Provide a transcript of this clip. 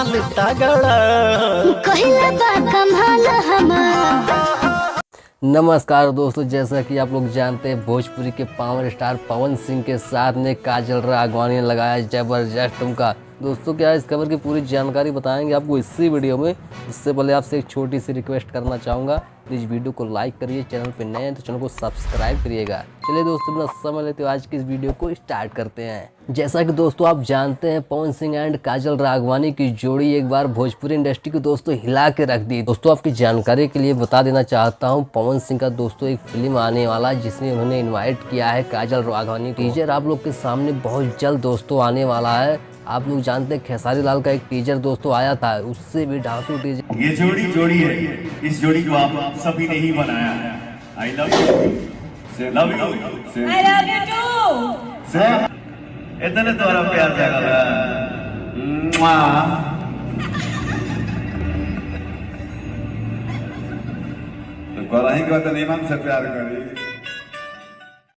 माल तगड़ा कहिला बा कमाल हमार। नमस्कार दोस्तों, जैसा कि आप लोग जानते हैं भोजपुरी के पावर स्टार पवन सिंह के साथ में काजल राघवानी ने लगाया जबरदस्त ठुमका। दोस्तों क्या इस खबर की पूरी जानकारी बताएंगे आपको इसी वीडियो में। इससे पहले आपसे एक छोटी सी रिक्वेस्ट करना चाहूँगा, प्लीज़ वीडियो को लाइक करिए, चैनल पे नए हैं तो चैनल को सब्सक्राइब करिएगा। चलिए दोस्तों बिना समय लेते हुए आज की इस वीडियो को स्टार्ट करते हैं। जैसा कि दोस्तों आप जानते हैं पवन सिंह एंड काजल राघवानी की जोड़ी एक बार भोजपुरी इंडस्ट्री को दोस्तों हिला के रख दी। दोस्तों आपकी जानकारी के लिए बता देना चाहता हूं, पवन सिंह का दोस्तों एक फिल्म आने वाला है जिसमें उन्होंने इनवाइट किया है काजल राघवानी। टीजर आप लोग के सामने बहुत जल्द दोस्तों आने वाला है। आप लोग जानते हैं खेसारी लाल का एक टीजर दोस्तों आया था, उससे भी ढांसू टीजर। ये जोड़ी है, इस जोड़ी को आप सभी ने ही बनाया है। आई लव यू, से लव यू, से I love you too. से इतने तोरा प्यार जागा मुआ। तो कोराही को तो नहीं मन से प्यार करी।